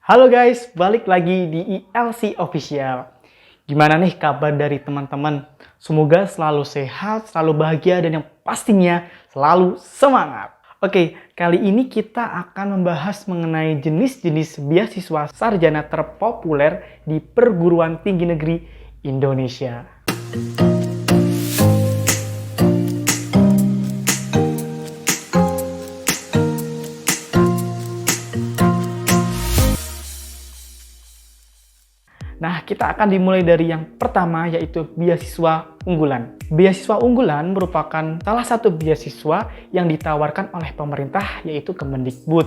Halo guys, balik lagi di ILC Official. Gimana nih kabar dari teman-teman? Semoga selalu sehat, selalu bahagia, dan yang pastinya selalu semangat. Oke, kali ini kita akan membahas mengenai jenis-jenis beasiswa sarjana terpopuler di perguruan tinggi negeri Indonesia. Nah, kita akan dimulai dari yang pertama, yaitu beasiswa unggulan. Beasiswa unggulan merupakan salah satu beasiswa yang ditawarkan oleh pemerintah, yaitu Kemendikbud.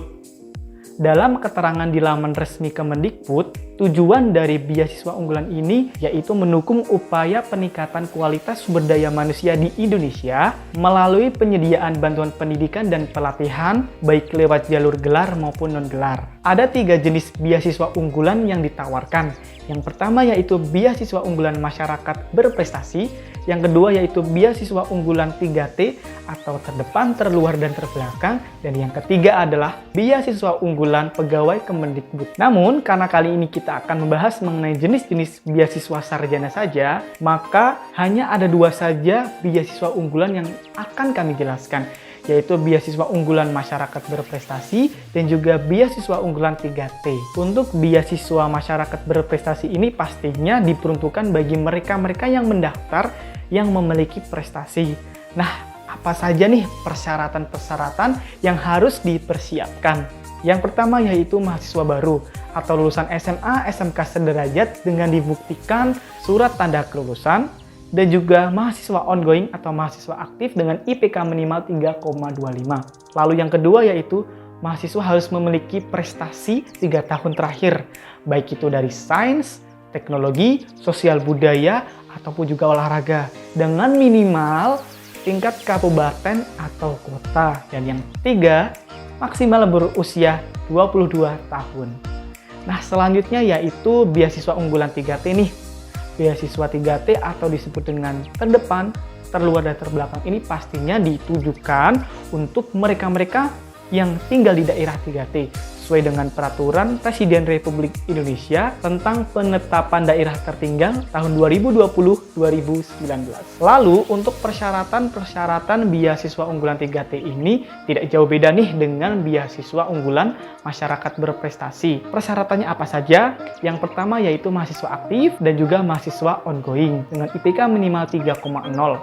Dalam keterangan di laman resmi Kemendikbud, tujuan dari beasiswa unggulan ini yaitu mendukung upaya peningkatan kualitas sumber daya manusia di Indonesia melalui penyediaan bantuan pendidikan dan pelatihan baik lewat jalur gelar maupun non-gelar. Ada 3 jenis beasiswa unggulan yang ditawarkan. Yang pertama yaitu beasiswa unggulan masyarakat berprestasi, yang kedua yaitu beasiswa unggulan 3T atau terdepan, terluar, dan terbelakang, dan yang ketiga adalah beasiswa unggulan pegawai Kemendikbud. Namun, karena kali ini kita akan membahas mengenai jenis-jenis beasiswa sarjana saja, maka hanya ada 2 saja beasiswa unggulan yang akan kami jelaskan, yaitu beasiswa unggulan masyarakat berprestasi dan juga beasiswa unggulan 3T. Untuk beasiswa masyarakat berprestasi ini pastinya diperuntukkan bagi mereka-mereka yang mendaftar yang memiliki prestasi. Nah, apa saja nih persyaratan-persyaratan yang harus dipersiapkan? Yang pertama yaitu mahasiswa baru atau lulusan SMA, SMK sederajat dengan dibuktikan surat tanda kelulusan, dan juga mahasiswa ongoing atau mahasiswa aktif dengan IPK minimal 3,25. Lalu yang kedua yaitu mahasiswa harus memiliki prestasi 3 tahun terakhir, baik itu dari sains, teknologi, sosial budaya, ataupun juga olahraga, dengan minimal tingkat kabupaten atau kota. Dan yang ketiga, maksimal berusia 22 tahun. Nah, selanjutnya yaitu beasiswa unggulan 3T nih. Beasiswa 3T atau disebut dengan terdepan, terluar, dan terbelakang ini pastinya ditujukan untuk mereka-mereka yang tinggal di daerah 3T sesuai dengan peraturan Presiden Republik Indonesia tentang penetapan daerah tertinggal tahun 2020-2019. Lalu untuk persyaratan beasiswa unggulan 3T ini tidak jauh beda nih dengan beasiswa unggulan masyarakat berprestasi. Persyaratannya apa saja? Yang pertama yaitu mahasiswa aktif dan juga mahasiswa ongoing dengan IPK minimal 3,0.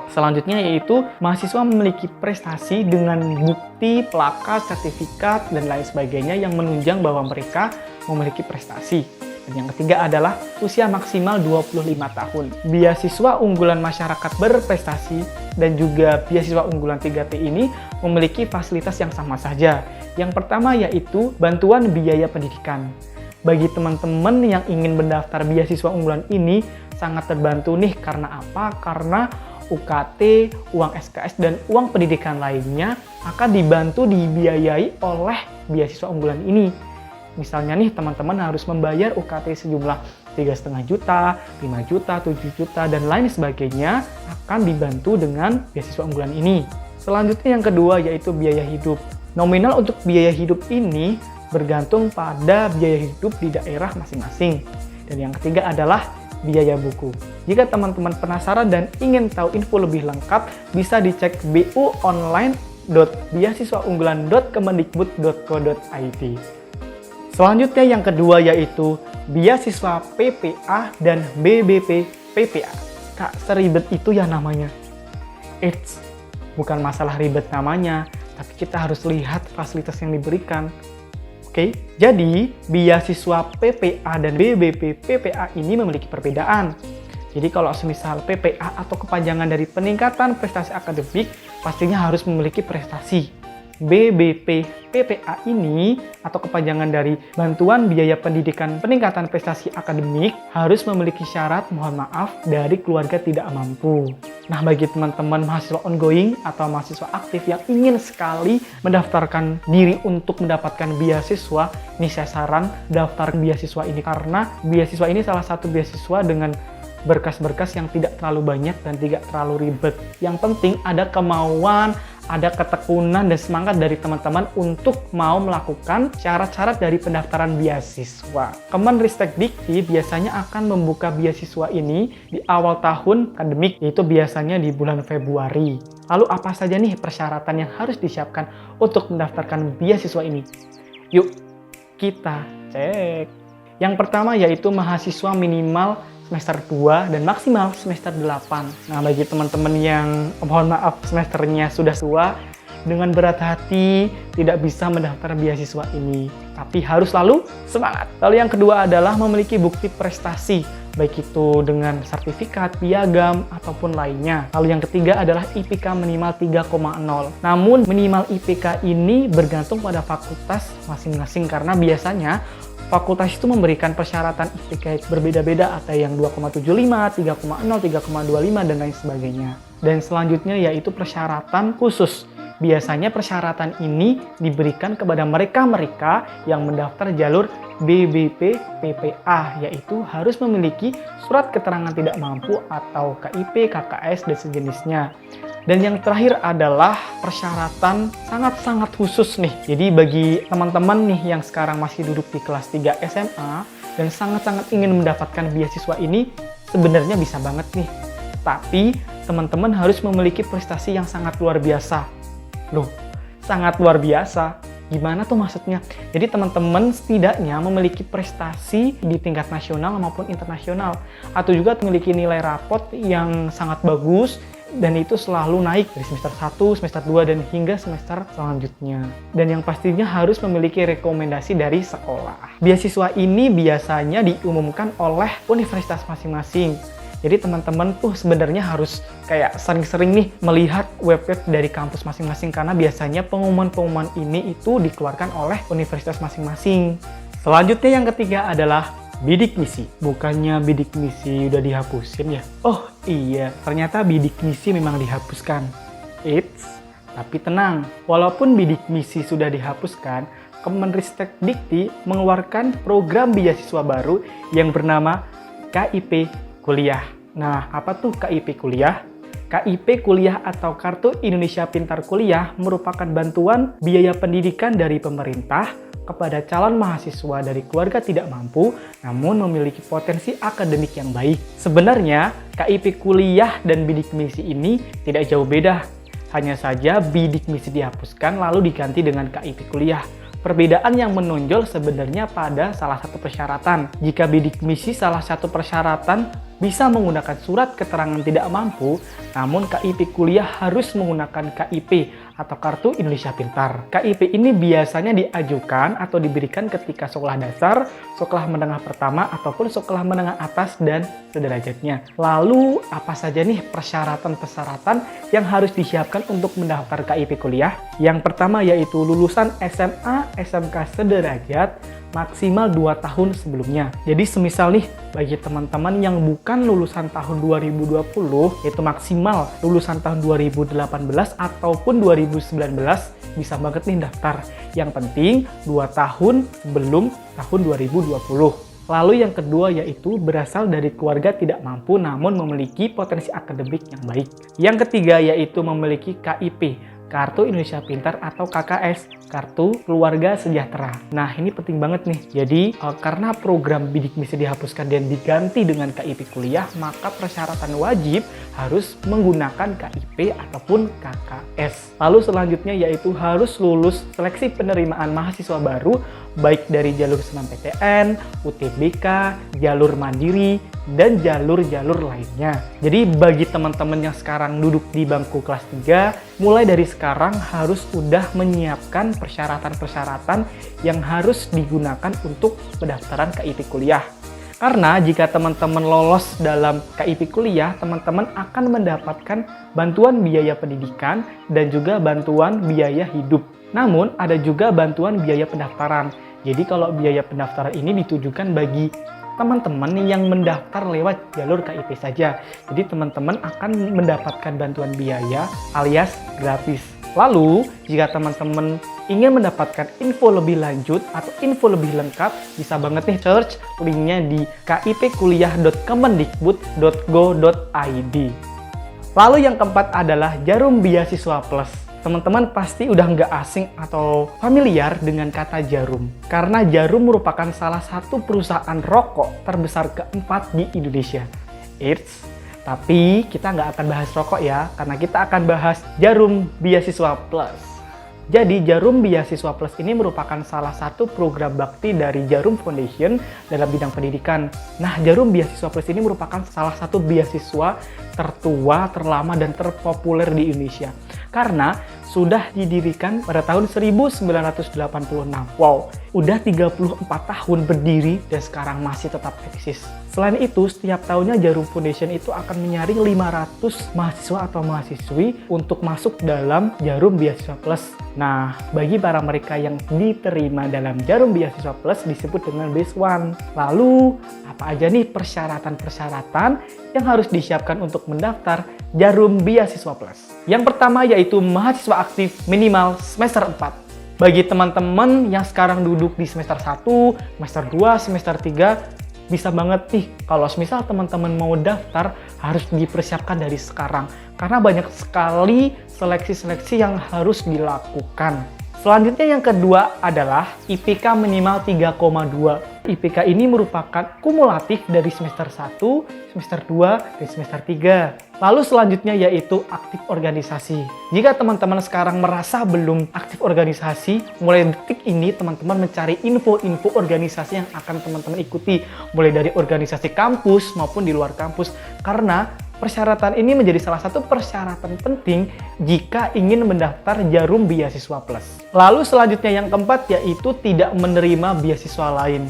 Selanjutnya yaitu mahasiswa memiliki prestasi dengan bukti, plakat, sertifikat, dan lain sebagainya yang menunjang bahwa mereka memiliki prestasi. Dan yang ketiga adalah usia maksimal 25 tahun. Beasiswa unggulan masyarakat berprestasi dan juga beasiswa unggulan 3T ini memiliki fasilitas yang sama saja. Yang pertama yaitu bantuan biaya pendidikan. Bagi teman-teman yang ingin mendaftar beasiswa unggulan ini sangat terbantu nih, karena apa? Karena UKT, uang SKS, dan uang pendidikan lainnya akan dibantu dibiayai oleh beasiswa unggulan ini. Misalnya nih teman-teman harus membayar UKT sejumlah 3,5 juta, 5 juta, 7 juta, dan lain sebagainya akan dibantu dengan beasiswa unggulan ini. Selanjutnya yang kedua yaitu biaya hidup. Nominal untuk biaya hidup ini bergantung pada biaya hidup di daerah masing-masing. Dan yang ketiga adalah biaya buku. Jika teman-teman penasaran dan ingin tahu info lebih lengkap, bisa dicek buonline.beasiswaunggulan.kemendikbud.co.id. Selanjutnya yang kedua yaitu beasiswa PPA dan BBP PPA. Kak, seribet itu ya namanya. Eits, bukan masalah ribet namanya, tapi kita harus lihat fasilitas yang diberikan. Oke, jadi beasiswa PPA dan BBP PPA ini memiliki perbedaan. Jadi kalau semisal PPA atau kepanjangan dari peningkatan prestasi akademik, pastinya harus memiliki prestasi. BBP PPA ini atau kepanjangan dari bantuan biaya pendidikan peningkatan prestasi akademik harus memiliki syarat mohon maaf dari keluarga tidak mampu. Nah, bagi teman-teman mahasiswa ongoing atau mahasiswa aktif yang ingin sekali mendaftarkan diri untuk mendapatkan beasiswa, ini saya saran daftar beasiswa ini karena beasiswa ini salah satu beasiswa dengan berkas-berkas yang tidak terlalu banyak dan tidak terlalu ribet. Yang penting ada kemauan, ada ketekunan dan semangat dari teman-teman untuk mau melakukan syarat-syarat dari pendaftaran beasiswa. Kemenristek Dikti biasanya akan membuka beasiswa ini di awal tahun akademik, yaitu biasanya di bulan Februari. Lalu apa saja nih persyaratan yang harus disiapkan untuk mendaftarkan beasiswa ini? Yuk, kita cek. Yang pertama yaitu mahasiswa minimal semester 2 dan maksimal semester 8. Nah, bagi teman-teman yang mohon maaf semesternya sudah tua, dengan berat hati tidak bisa mendaftar beasiswa ini. Tapi harus selalu semangat. Lalu yang kedua adalah memiliki bukti prestasi, baik itu dengan sertifikat, piagam, ataupun lainnya. Lalu yang ketiga adalah IPK minimal 3,0. Namun minimal IPK ini bergantung pada fakultas masing-masing karena biasanya fakultas itu memberikan persyaratan IPK berbeda-beda, ada yang 2,75, 3,0, 3,25, dan lain sebagainya. Dan selanjutnya yaitu persyaratan khusus. Biasanya persyaratan ini diberikan kepada mereka-mereka yang mendaftar jalur BBP PPA, yaitu harus memiliki surat keterangan tidak mampu atau KIP, KKS, dan sejenisnya. Dan yang terakhir adalah persyaratan sangat-sangat khusus nih. Jadi bagi teman-teman nih yang sekarang masih duduk di kelas 3 SMA dan sangat-sangat ingin mendapatkan beasiswa ini, sebenarnya bisa banget nih. Tapi teman-teman harus memiliki prestasi yang sangat luar biasa. Loh, sangat luar biasa. Gimana tuh maksudnya? Jadi teman-teman setidaknya memiliki prestasi di tingkat nasional maupun internasional. Atau juga memiliki nilai rapot yang sangat bagus, dan itu selalu naik dari semester 1, semester 2, dan hingga semester selanjutnya. Dan yang pastinya harus memiliki rekomendasi dari sekolah. Beasiswa ini biasanya diumumkan oleh universitas masing-masing. Jadi teman-teman tuh sebenarnya harus kayak sering-sering nih melihat web-web dari kampus masing-masing karena biasanya pengumuman-pengumuman ini itu dikeluarkan oleh universitas masing-masing. Selanjutnya yang ketiga adalah bidik misi. Bukannya bidik misi udah dihapusin ya? Oh iya, ternyata bidik misi memang dihapuskan. Tapi tenang, walaupun bidik misi sudah dihapuskan, Kemenristek Dikti mengeluarkan program beasiswa baru yang bernama KIP Kuliah. Nah, apa tuh KIP Kuliah? KIP Kuliah atau Kartu Indonesia Pintar Kuliah merupakan bantuan biaya pendidikan dari pemerintah kepada calon mahasiswa dari keluarga tidak mampu namun memiliki potensi akademik yang baik. Sebenarnya, KIP Kuliah dan bidik misi ini tidak jauh beda. Hanya saja bidik misi dihapuskan lalu diganti dengan KIP Kuliah. Perbedaan yang menonjol sebenarnya pada salah satu persyaratan. Jika bidik misi salah satu persyaratan bisa menggunakan surat keterangan tidak mampu, namun KIP Kuliah harus menggunakan KIP atau Kartu Indonesia Pintar. KIP ini biasanya diajukan atau diberikan ketika sekolah dasar, sekolah menengah pertama, ataupun sekolah menengah atas dan sederajatnya. Lalu, apa saja nih persyaratan-persyaratan yang harus disiapkan untuk mendaftar KIP Kuliah? Yang pertama yaitu lulusan SMA, SMK sederajat, maksimal 2 tahun sebelumnya. Jadi semisal nih, bagi teman-teman yang bukan lulusan tahun 2020, yaitu maksimal lulusan tahun 2018 ataupun 2019, bisa banget nih daftar. Yang penting 2 tahun sebelum tahun 2020. Lalu yang kedua yaitu berasal dari keluarga tidak mampu namun memiliki potensi akademik yang baik. Yang ketiga yaitu memiliki KIP, Kartu Indonesia Pintar atau KKS, Kartu Keluarga Sejahtera. Nah, ini penting banget nih. Jadi, karena program bidik misi dihapuskan dan diganti dengan KIP Kuliah, maka persyaratan wajib harus menggunakan KIP ataupun KKS. Lalu selanjutnya yaitu harus lulus seleksi penerimaan mahasiswa baru, baik dari jalur SNMPTN, UTBK, jalur mandiri, dan jalur-jalur lainnya. Jadi bagi teman-teman yang sekarang duduk di bangku kelas 3, mulai dari sekarang harus udah menyiapkan persyaratan-persyaratan yang harus digunakan untuk pendaftaran KIP Kuliah. Karena jika teman-teman lolos dalam KIP Kuliah, teman-teman akan mendapatkan bantuan biaya pendidikan dan juga bantuan biaya hidup. Namun ada juga bantuan biaya pendaftaran. Jadi kalau biaya pendaftaran ini ditujukan bagi teman-teman yang mendaftar lewat jalur KIP saja. Jadi teman-teman akan mendapatkan bantuan biaya alias gratis. Lalu, jika teman-teman ingin mendapatkan info lebih lanjut atau info lebih lengkap, bisa banget nih search linknya di kipkuliah.kemendikbud.go.id. Lalu yang keempat adalah Jarum Beasiswa Plus. Teman-teman pasti udah nggak asing atau familiar dengan kata Djarum. Karena Djarum merupakan salah satu perusahaan rokok terbesar keempat di Indonesia. Eits, tapi kita nggak akan bahas rokok ya, karena kita akan bahas Djarum Beasiswa Plus. Jadi Djarum Beasiswa Plus ini merupakan salah satu program bakti dari Djarum Foundation dalam bidang pendidikan. Nah, Djarum Beasiswa Plus ini merupakan salah satu beasiswa tertua, terlama, dan terpopuler di Indonesia. Karena sudah didirikan pada tahun 1986. Wow, udah 34 tahun berdiri dan sekarang masih tetap eksis. Selain itu, setiap tahunnya Djarum Foundation itu akan menyaring 500 mahasiswa atau mahasiswi untuk masuk dalam Djarum Beasiswa Plus. Nah, bagi para mereka yang diterima dalam Djarum Beasiswa Plus disebut dengan Base One. Lalu, apa aja nih persyaratan-persyaratan yang harus disiapkan untuk mendaftar Djarum Beasiswa Plus? Yang pertama yaitu mahasiswa aktif minimal semester 4. Bagi teman-teman yang sekarang duduk di semester 1, semester 2, semester 3, bisa banget nih kalau misal teman-teman mau daftar harus dipersiapkan dari sekarang. Karena banyak sekali seleksi-seleksi yang harus dilakukan. Selanjutnya yang kedua adalah IPK minimal 3,2. IPK ini merupakan kumulatif dari semester 1, semester 2, dan semester 3. Lalu selanjutnya yaitu aktif organisasi. Jika teman-teman sekarang merasa belum aktif organisasi, mulai detik ini teman-teman mencari info-info organisasi yang akan teman-teman ikuti. Mulai dari organisasi kampus maupun di luar kampus. Karena persyaratan ini menjadi salah satu persyaratan penting jika ingin mendaftar Djarum Beasiswa Plus. Lalu selanjutnya yang keempat yaitu tidak menerima beasiswa lain.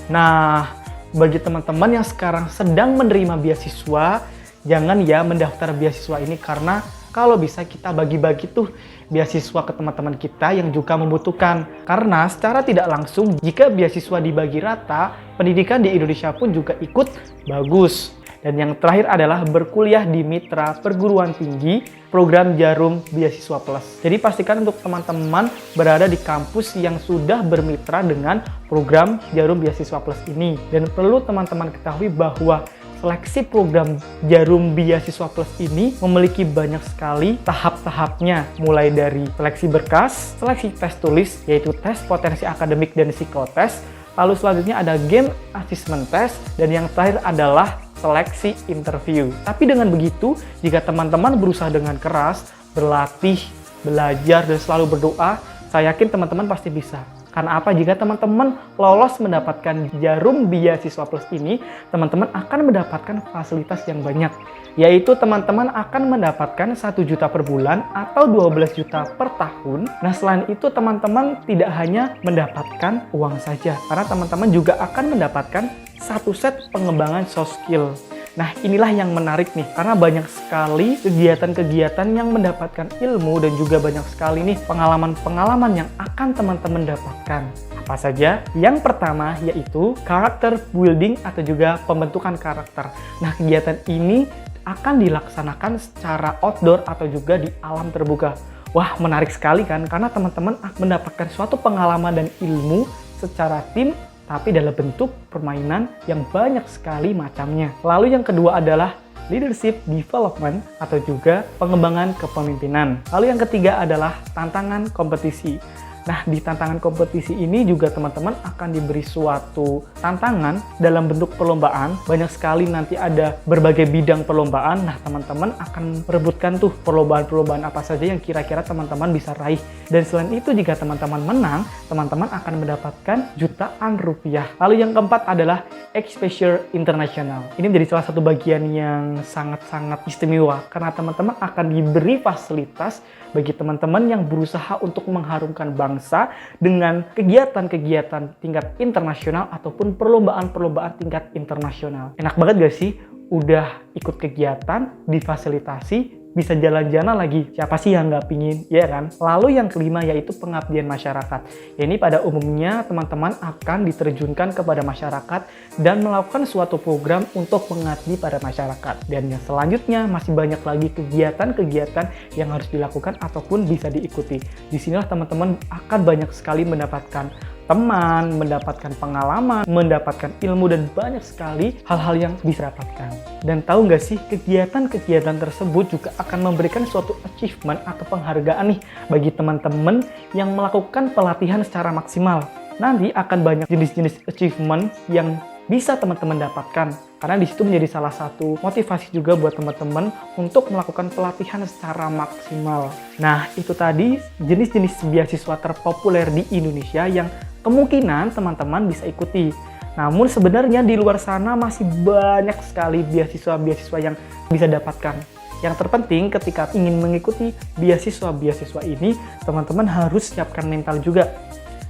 Nah, bagi teman-teman yang sekarang sedang menerima beasiswa, jangan ya mendaftar beasiswa ini karena kalau bisa kita bagi-bagi tuh beasiswa ke teman-teman kita yang juga membutuhkan. Karena secara tidak langsung jika beasiswa dibagi rata, pendidikan di Indonesia pun juga ikut bagus. Dan yang terakhir adalah berkuliah di mitra perguruan tinggi program Djarum Beasiswa Plus. Jadi pastikan untuk teman-teman berada di kampus yang sudah bermitra dengan program Djarum Beasiswa Plus ini. Dan perlu teman-teman ketahui bahwa seleksi program Djarum Beasiswa Plus ini memiliki banyak sekali tahap-tahapnya. Mulai dari seleksi berkas, seleksi tes tulis, yaitu tes potensi akademik dan psikotes. Lalu selanjutnya ada game assessment test. Dan yang terakhir adalah seleksi interview. Tapi dengan begitu, jika teman-teman berusaha dengan keras, berlatih, belajar, dan selalu berdoa, saya yakin teman-teman pasti bisa. Karena apa? Jika teman-teman lolos mendapatkan Djarum Beasiswa Plus ini, teman-teman akan mendapatkan fasilitas yang banyak. Yaitu teman-teman akan mendapatkan 1 juta per bulan atau 12 juta per tahun. Nah, selain itu teman-teman tidak hanya mendapatkan uang saja. Karena teman-teman juga akan mendapatkan 1 set pengembangan soft skill. Nah, inilah yang menarik nih, karena banyak sekali kegiatan-kegiatan yang mendapatkan ilmu dan juga banyak sekali nih pengalaman-pengalaman yang akan teman-teman dapatkan. Apa saja? Yang pertama yaitu character building atau juga pembentukan karakter. Nah, kegiatan ini akan dilaksanakan secara outdoor atau juga di alam terbuka. Wah, menarik sekali kan? Karena teman-teman akan mendapatkan suatu pengalaman dan ilmu secara tim, tapi dalam bentuk permainan yang banyak sekali macamnya. Lalu yang kedua adalah leadership development atau juga pengembangan kepemimpinan. Lalu yang ketiga adalah tantangan kompetisi. Nah, di tantangan kompetisi ini juga teman-teman akan diberi suatu tantangan dalam bentuk perlombaan. Banyak sekali nanti ada berbagai bidang perlombaan. Nah, teman-teman akan merebutkan tuh perlombaan-perlombaan apa saja yang kira-kira teman-teman bisa raih. Dan selain itu, jika teman-teman menang, teman-teman akan mendapatkan jutaan rupiah. Lalu yang keempat adalah Exposure International. Ini menjadi salah satu bagian yang sangat-sangat istimewa karena teman-teman akan diberi fasilitas bagi teman-teman yang berusaha untuk mengharumkan bangsa dengan kegiatan-kegiatan tingkat internasional ataupun perlombaan-perlombaan tingkat internasional. Enak banget gak sih? Udah ikut kegiatan, difasilitasi, bisa jalan-jalan lagi. Siapa sih yang nggak pingin, ya kan? Lalu yang kelima yaitu pengabdian masyarakat. Ini pada umumnya teman-teman akan diterjunkan kepada masyarakat dan melakukan suatu program untuk mengabdi pada masyarakat. Dan yang selanjutnya masih banyak lagi kegiatan-kegiatan yang harus dilakukan ataupun bisa diikuti. Disinilah teman-teman akan banyak sekali mendapatkan teman, mendapatkan pengalaman, mendapatkan ilmu, dan banyak sekali hal-hal yang bisa dapatkan. Dan tahu nggak sih, kegiatan-kegiatan tersebut juga akan memberikan suatu achievement atau penghargaan nih bagi teman-teman yang melakukan pelatihan secara maksimal. Nanti akan banyak jenis-jenis achievement yang bisa teman-teman dapatkan. Karena di situ menjadi salah satu motivasi juga buat teman-teman untuk melakukan pelatihan secara maksimal. Nah, itu tadi jenis-jenis beasiswa terpopuler di Indonesia yang kemungkinan teman-teman bisa ikuti. Namun sebenarnya di luar sana masih banyak sekali beasiswa-beasiswa yang bisa dapatkan. Yang terpenting ketika ingin mengikuti beasiswa-beasiswa ini, teman-teman harus siapkan mental juga.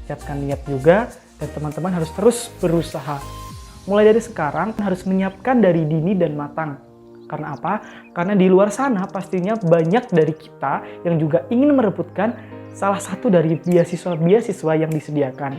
Siapkan niat juga, dan teman-teman harus terus berusaha. Mulai dari sekarang harus menyiapkan dari dini dan matang. Karena apa? Karena di luar sana pastinya banyak dari kita yang juga ingin merebutkan salah satu dari beasiswa-beasiswa yang disediakan.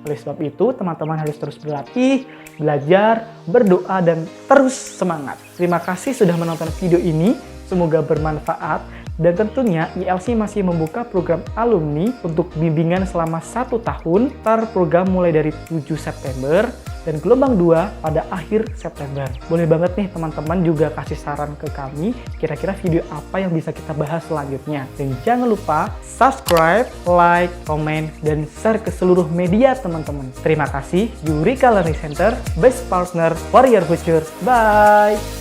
Oleh sebab itu, teman-teman harus terus berlatih, belajar, berdoa, dan terus semangat. Terima kasih sudah menonton video ini. Semoga bermanfaat. Dan tentunya ILC masih membuka program alumni untuk bimbingan selama 1 tahun. Program mulai dari 7 September dan gelombang 2 pada akhir September. Boleh banget nih teman-teman juga kasih saran ke kami kira-kira video apa yang bisa kita bahas selanjutnya. Dan jangan lupa subscribe, like, komen, dan share ke seluruh media teman-teman. Terima kasih. Eureka Learning Center, best partner for your future. Bye!